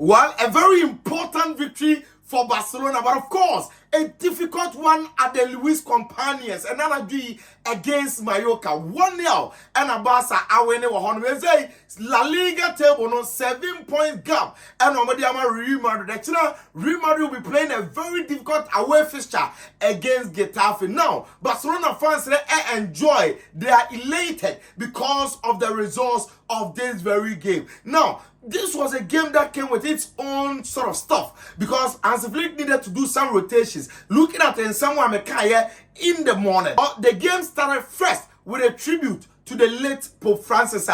Well, a very important victory for Barcelona, but of course, a difficult one at the Luis Companions. And then I do against Mallorca 1-0. And Abasa awene wahon. We say La Liga table no 7-point gap. And Omadiama Real Madrid. Actually, Real Madrid will be playing a very difficult away fixture against Getafe. Now, Barcelona fans they enjoy. They are elated because of the results of this very game. Now, this was a game that came with its own sort of stuff because Hansi Flick needed to do some rotations. Looking at Nsamu Amekaya in the morning, the game started first with a tribute to the late Pope Francis so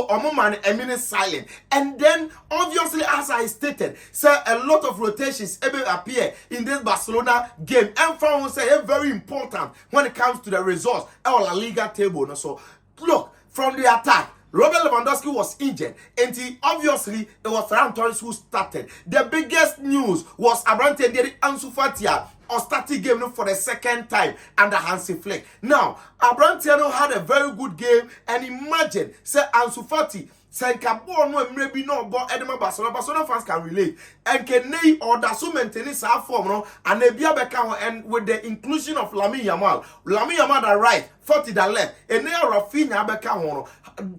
Omoman a minute silent. And then obviously, as I stated, so a lot of rotations appear in this Barcelona game. And for say very important when it comes to the results or La Liga table. So look, from the attack, Robert Lewandowski was injured, and obviously it was Ferran Torres who started. The biggest news was Abrante Ansu Fati or starting game for the second time under Hansi Flick. Now, Abrante had a very good game, and imagine, say Ansu Fati, Sankabo no maybe no but Edema Barcelona fans can relate. And can they or that so maintain this form no and they be and with the inclusion of Lamine Yamal that right, 40 that left, and they are Rafinha Beka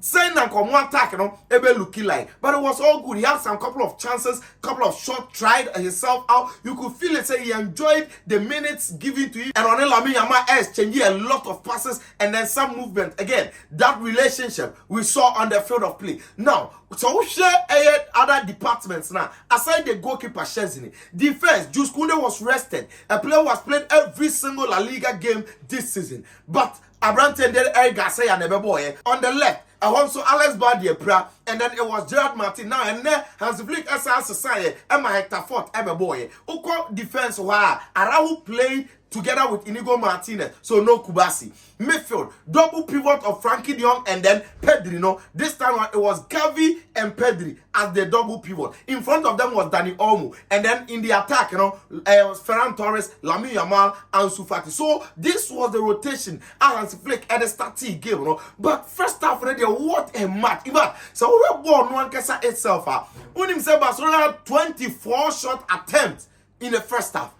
saying that come one attack ebe looking like, but it was all good. He had some couple of chances, couple of shots, tried himself out. You could feel it, say he enjoyed the minutes given to him, and on Lamine Yamal exchanging a lot of passes and then some movement. Again, that relationship we saw on the field of play. Now, so we share other departments now. Aside the goalkeeper Chesney, defense, Jules Koundé was rested. A player was played every single La Liga game this season. But Abrante and Eric Garcia and Ebeboye on the left. Also Alex Badiepra, and then it was Gerard Martin now, and then Hansi Flick SS Society, and my Hector Fort Ebeboye. Uko defense wa Araujo played together with Inigo Martinez, so no Kubasi. Midfield, double pivot of Frankie de Jong and then Pedri. No, this time it was Gavi and Pedri as the double pivot. In front of them was Dani Olmo, and then in the attack, it was Ferran Torres, Lamine Yamal, and Ansu Fati. So this was the rotation Hansi Flick at the starting game. But first half already, what a match! So we born one kesa itself. When himself Barcelona had 24 shot attempts in the first half.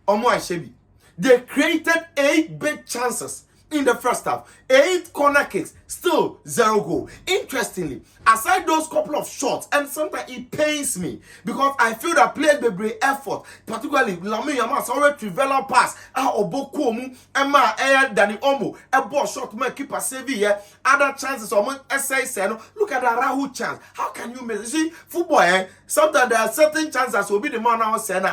Omo Shebi. They created 8 big chances in the first half. 8 corner kicks, still 0 goal. Interestingly, aside those couple of shots, and sometimes it pains me because I feel that players may bring effort, particularly Lamine Yamal already trivial pass, Obokuomu, Emma Dani Olmo, a ball shot man keeper save here, other chances or essay. Look at the Rahu chance. How can you miss? See, football, sometimes there are certain chances will be the man now saying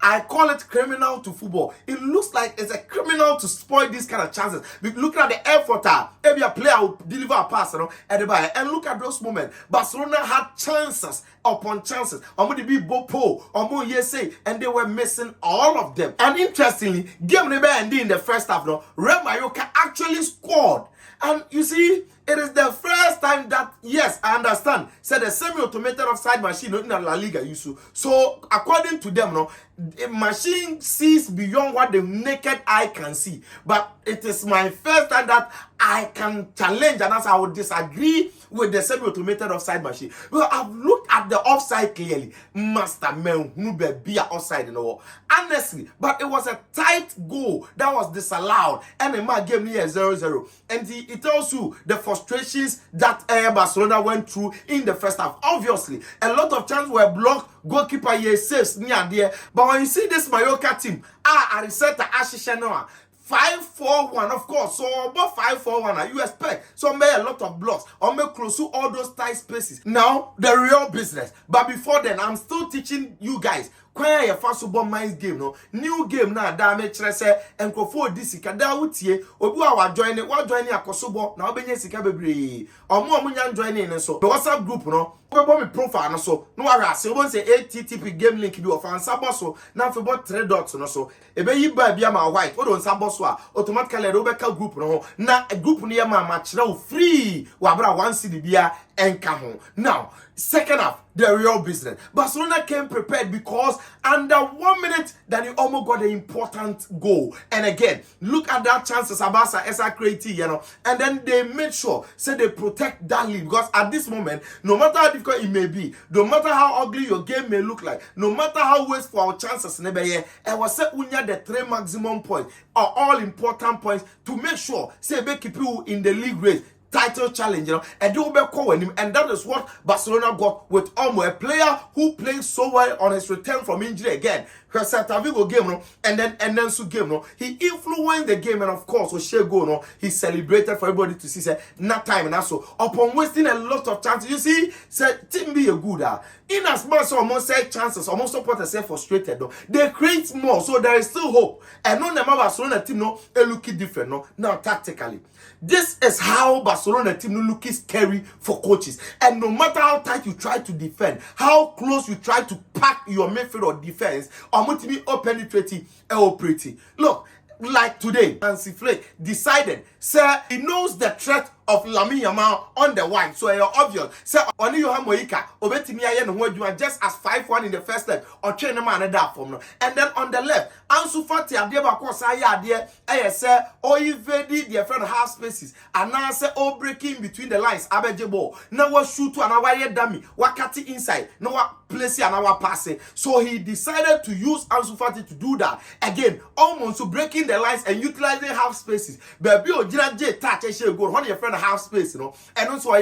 I call it criminal to football. It looks like it's a criminal to spoil these kind of chances. Look at the effort. Every player will deliver a pass, and look at those moments. Barcelona had chances upon chances. Omo be Bopo, Omo Yese, and they were missing all of them. And interestingly, game never ended in the first half. Real Mallorca actually scored. And you see, it is the first time that, yes, I understand, said the semi-automated offside machine in La Liga used to. So, according to them, the machine sees beyond what the naked eye can see. But it is my first time that I can challenge, and as I would disagree with the semi-automated offside machine. Well, I've looked at the offside clearly. Master man, who be offside in the wall. Honestly, but it was a tight goal that was disallowed. And the man gave me a 0-0. And it tells you the frustrations that Barcelona went through in the first half. Obviously, a lot of chances were blocked. Goalkeeper saves near there. But when you see this Mallorca team, Ariseta Ashishanoa, 5-4-1, of course. So about 5-4-1, you expect so made a lot of blocks or make close to all those tight spaces. Now the real business. But before then, I'm still teaching you guys. Kwaya ya first football minds game new game na damage say enkofo disika da wutie obi wa join akosobo na obenye sika bebre omo nya join in so the WhatsApp group obo me profile no so no wa se obo say http game link bi of answer so na football 3 dots no so ebe yi ba bia ma white o don sabo so a automatically do be ka group na group no ye ma kire free wa bra 1 cd bia enka. Now, second half, the real business. Barcelona came prepared because under 1 minute, then you almost got an important goal. And again, look at that chances Abasa Esa created, and then they made sure, say they protect that lead. Because at this moment, no matter how difficult it may be, no matter how ugly your game may look like, no matter how wasteful our chances never it was set unya the 3 maximum points are all important points to make sure, say, they keep you in the league race. Title challenge, and they will be calling him, and that is what Barcelona got with Olmo, a player who played so well on his return from injury again. Vigo game, and then Su game, he influenced the game, and of course, with goal, he celebrated for everybody to see. Say, not time, and also upon wasting a lot of chances. You see, said team be a good. In as much as almost say chances, almost supporters say frustrated. No, they create more, so there is still hope. And no, the Barcelona team it looking different. No, now tactically. This is how Barcelona team look scary for coaches. And no matter how tight you try to defend, how close you try to pack your midfield or defense, or multi or penetrating or pretty. Look, like today, Hansi Flick decided, sir, he knows the threat of Lamine Yamal on the wing, so you're obvious. Sir, only you have Moika, Obetimi Ayen, who you are just as 5-1 in the first leg, or train a man that form. And then on the left, Ansu Fati, Abdeba Kosaya, dear, sir, or even the friend half spaces, and now say, oh, breaking between the lines, Abejebo, now what shoot to an away dummy, Wakati inside, no what place and our passing. So he decided to use Ansu Fati to do that again, almost to breaking the lines and utilizing half spaces. Baby, J touch a goal, one of your friend half space, and also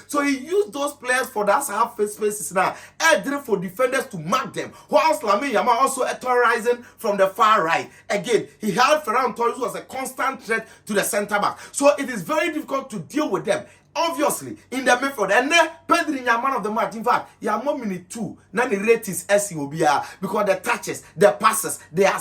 so he used those players for that half spaces now. For defenders to mark them. Whilst Lamine Yamal also terrorizing from the far right. Again, he had Ferran Torres, who was a constant threat to the center back. So it is very difficult to deal with them. Obviously, in the midfield, and then Pedri, your man of the match. In fact, your minute 2. Now the rate is SEOBR because the touches, the passes, they are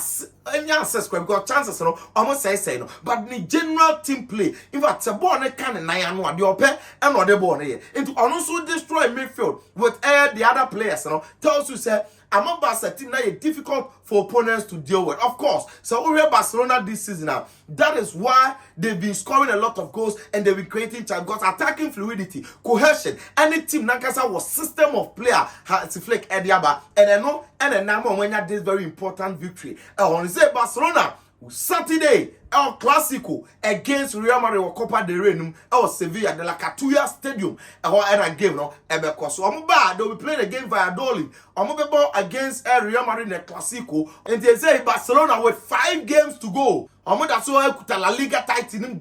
any access because chances, almost say no. But the general team play, in fact, the ball can and I know the open and not the ball here. It also destroy midfield with the other players. Tells you say. I'm a Barca team now it's difficult for opponents to deal with. Of course, so we have Barcelona this season now. That is why they've been scoring a lot of goals and they've been creating chances because attacking fluidity, cohesion. Any team Nankasa was system of player has Flick Ediaba and I know and a number when you had this very important victory. I want to say Barcelona Saturday El Clasico against Real Madrid or Copa del Rey or Sevilla de la Catuya Stadium or a game because they'll be playing a game via Dolly. Against Real Madrid in the Clasico and they say Barcelona with 5 games to go. That's why La Liga title